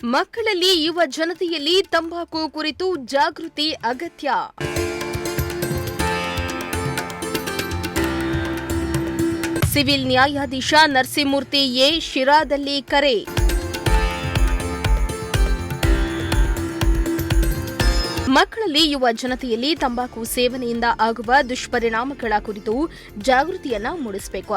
ಮಕ್ಕಳಲ್ಲಿ ಯುವ ಜನತೆಯಲ್ಲಿ ತಂಬಾಕು ಕುರಿತು ಜಾಗೃತಿ ಅಗತ್ಯ. ಸಿವಿಲ್ ನ್ಯಾಯಾಧೀಶ ನರಸಿಂಹಮೂರ್ತಿ ಎ ಶಿರಾದಲ್ಲಿ ಕರೆ. ಮಕ್ಕಳಲ್ಲಿ ಯುವ ಜನತೆಯಲ್ಲಿ ತಂಬಾಕು ಸೇವನೆಯಿಂದ ಆಗುವ ದುಷ್ಪರಿಣಾಮಗಳ ಕುರಿತು ಜಾಗೃತಿಯನ್ನ ಮೂಡಿಸಬೇಕು.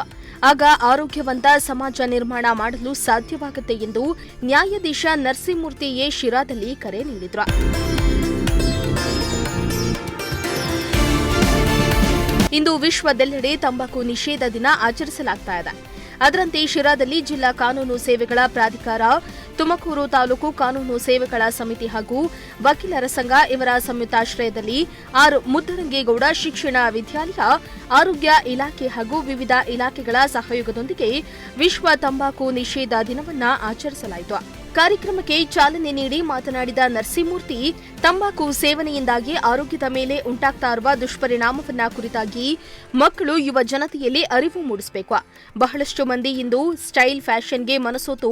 ಆಗ ಆರೋಗ್ಯವಂತ ಸಮಾಜ ನಿರ್ಮಾಣ ಮಾಡಲು ಸಾಧ್ಯವಾಗುತ್ತೆ ಎಂದು ನ್ಯಾಯಾಧೀಶ ನರಸಿಂಹಮೂರ್ತಿ ಎ ಶಿರಾದಲ್ಲಿ ಕರೆ ನೀಡಿದರು. ಇಂದು ವಿಶ್ವದೆಲ್ಲೆಡೆ ತಂಬಾಕು ನಿಷೇಧ ದಿನ ಆಚರಿಸಲಾಗುತ್ತಿದೆ. ಅದರಂತೆ ಶಿರಾದಲ್ಲಿ ಜಿಲ್ಲಾ ಕಾನೂನು ಸೇವೆಗಳ ಪ್ರಾಧಿಕಾರ, ತುಮಕೂರು ತಾಲೂಕು ಕಾನೂನು ಸೇವೆಗಳ ಸಮಿತಿ ಹಾಗೂ ವಕೀಲರ ಸಂಘ ಇವರ ಸಂಯುಕ್ತಾಶ್ರಯದಲ್ಲಿ ಮುದ್ದರಂಗೇಗೌಡ ಶಿಕ್ಷಣ ವಿದ್ಯಾಲಯ, ಆರೋಗ್ಯ ಇಲಾಖೆ ಹಾಗೂ ವಿವಿಧ ಇಲಾಖೆಗಳ ಸಹಯೋಗದೊಂದಿಗೆ ವಿಶ್ವ ತಂಬಾಕು ನಿಷೇಧ ದಿನವನ್ನು ಆಚರಿಸಲಾಯಿತು. ಕಾರ್ಯಕ್ರಮಕ್ಕೆ ಚಾಲನೆ ನೀಡಿ ಮಾತನಾಡಿದ ನರಸಿಂಹಮೂರ್ತಿ, ತಂಬಾಕು ಸೇವನೆಯಿಂದಾಗಿ ಆರೋಗ್ಯದ ಮೇಲೆ ಉಂಟಾಗ್ತಾ ಇರುವ ದುಷ್ಪರಿಣಾಮವನ್ನ ಕುರಿತಾಗಿ ಮಕ್ಕಳು, ಯುವ ಜನತೆಯಲ್ಲಿ ಅರಿವು ಮೂಡಿಸಬೇಕು. ಬಹಳಷ್ಟು ಮಂದಿ ಇಂದು ಸ್ಟೈಲ್ ಫ್ಯಾಷನ್ಗೆ ಮನಸೋತು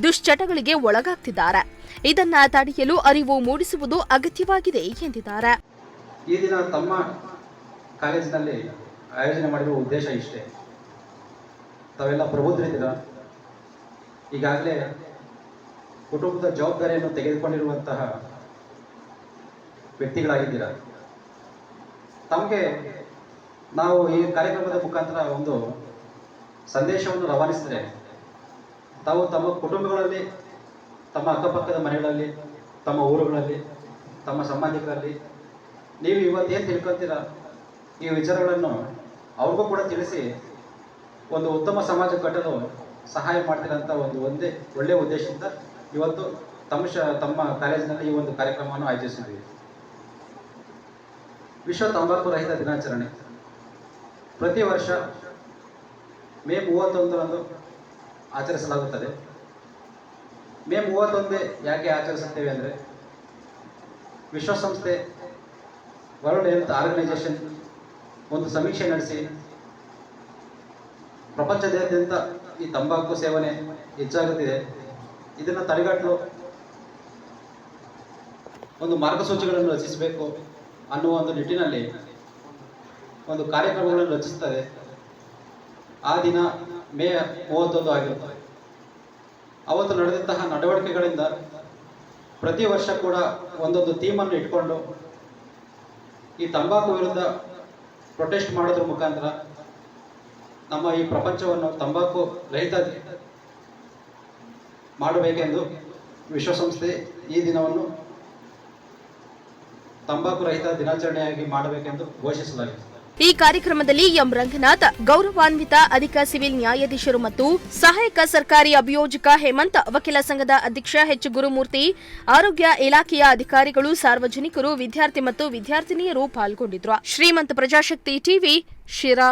ದುಶ್ಚಟಗಳಿಗೆ ಒಳಗಾಗ್ತಿದ್ದಾರೆ. ಇದನ್ನ ತಡೆಯಲು ಅರಿವು ಮೂಡಿಸುವುದು ಅಗತ್ಯವಾಗಿದೆ ಎಂದಿದ್ದಾರೆ. ಈ ದಿನ ತಮ್ಮ ಕಾಲೇಜಿನಲ್ಲಿ ಆಯೋಜನೆ ಮಾಡಿರುವ ಉದ್ದೇಶ ಇಷ್ಟೇ. ತಾವೆಲ್ಲ ಪ್ರಬುದ್ಧರಿದ್ದೀರಾ. ಈಗಾಗಲೇ ಕುಟುಂಬದ ಜವಾಬ್ದಾರಿಯನ್ನು ತೆಗೆದುಕೊಂಡಿರುವಂತಹ ವ್ಯಕ್ತಿಗಳಾಗಿದ್ದೀರಾ. ತಮಗೆ ನಾವು ಈ ಕಾರ್ಯಕ್ರಮದ ಮುಖಾಂತರ ಒಂದು ಸಂದೇಶವನ್ನು ರವಾನಿಸಿದರೆ, ತಾವು ತಮ್ಮ ಕುಟುಂಬಗಳಲ್ಲಿ, ತಮ್ಮ ಅಕ್ಕಪಕ್ಕದ ಮನೆಗಳಲ್ಲಿ, ತಮ್ಮ ಊರುಗಳಲ್ಲಿ, ತಮ್ಮ ಸಂಬಂಧಿಕರಲ್ಲಿ ನೀವು ಇವತ್ತೇನು ತಿಳ್ಕೊತೀರ ಈ ವಿಚಾರಗಳನ್ನು ಅವ್ರಿಗೂ ಕೂಡ ತಿಳಿಸಿ ಒಂದು ಉತ್ತಮ ಸಮಾಜ ಕಟ್ಟಲು ಸಹಾಯ ಮಾಡ್ತೀರಂತ ಒಂದೇ ಒಳ್ಳೆಯ ಉದ್ದೇಶದಿಂದ ಇವತ್ತು ತಮ್ಮ ಕಾಲೇಜಿನಲ್ಲಿ ಈ ಒಂದು ಕಾರ್ಯಕ್ರಮವನ್ನು ಆಯೋಜಿಸಿದ್ದೀವಿ. ವಿಶ್ವ ತಂಬಾಕು ರಹಿತ ದಿನಾಚರಣೆ ಪ್ರತಿ ವರ್ಷ ಮೇ 31ರಂದು ಆಚರಿಸಲಾಗುತ್ತದೆ. ಮೇ 31 ಯಾಕೆ ಆಚರಿಸುತ್ತೇವೆ ಅಂದರೆ, ವಿಶ್ವಸಂಸ್ಥೆ ವರ್ಲ್ಡ್ ಹೆಲ್ತ್ ಆರ್ಗನೈಸೇಷನ್ ಒಂದು ಸಮೀಕ್ಷೆ ನಡೆಸಿ ಪ್ರಪಂಚದಾದ್ಯಂತ ಈ ತಂಬಾಕು ಸೇವನೆ ಹೆಚ್ಚಾಗುತ್ತಿದೆ. ಇದನ್ನು ತಡೆಗಟ್ಟಲು ಒಂದು ಮಾರ್ಗಸೂಚಿಗಳನ್ನು ರಚಿಸಬೇಕು ಅನ್ನುವ ಒಂದು ನಿಟ್ಟಿನಲ್ಲಿ ಒಂದು ಕಾರ್ಯಕ್ರಮಗಳನ್ನು ರಚಿಸುತ್ತದೆ. ಆ ದಿನ ಮೇ 31 ಆಗಿರುತ್ತದೆ. ಅವತ್ತು ನಡೆದಂತಹ ನಡವಳಿಕೆಗಳಿಂದ ಪ್ರತಿ ವರ್ಷ ಕೂಡ ಒಂದೊಂದು ಥೀಮನ್ನು ಇಟ್ಕೊಂಡು ಈ ತಂಬಾಕು ವಿರುದ್ಧ ಪ್ರೊಟೆಸ್ಟ್ ಮಾಡೋದ್ರ ಮುಖಾಂತರ ನಮ್ಮ ಈ ಪ್ರಪಂಚವನ್ನು ತಂಬಾಕು ರಹಿತ ಮಾಡಬೇಕೆಂದು ವಿಶ್ವಸಂಸ್ಥೆ ಈ ದಿನವನ್ನು ತಂಬಾಕು ರಹಿತ ದಿನಾಚರಣೆಯಾಗಿ ಮಾಡಬೇಕೆಂದು ಘೋಷಿಸಲಾಗಿದೆ. ಈ ಕಾರ್ಯಕ್ರಮದಲ್ಲಿ ಎಂ ರಂಗನಾಥ್, ಗೌರವಾನ್ವಿತ ಅಧಿಕ ಸಿವಿಲ್ ನ್ಯಾಯಾಧೀಶರು ಮತ್ತು ಸಹಾಯಕ ಸರ್ಕಾರಿ ಅಭಿಯೋಜಕ ಹೇಮಂತ್, ವಕೀಲ ಸಂಘದ ಅಧ್ಯಕ್ಷ ಎಚ್ ಗುರುಮೂರ್ತಿ, ಆರೋಗ್ಯ ಇಲಾಖೆಯ ಅಧಿಕಾರಿಗಳು, ಸಾರ್ವಜನಿಕರು, ವಿದ್ಯಾರ್ಥಿ ಮತ್ತು ವಿದ್ಯಾರ್ಥಿನಿಯರು ಪಾಲ್ಗೊಂಡಿದ್ದರು. ಶ್ರೀಮಂತ ಪ್ರಜಾಶಕ್ತಿ ಟಿವಿ, ಶಿರಾ.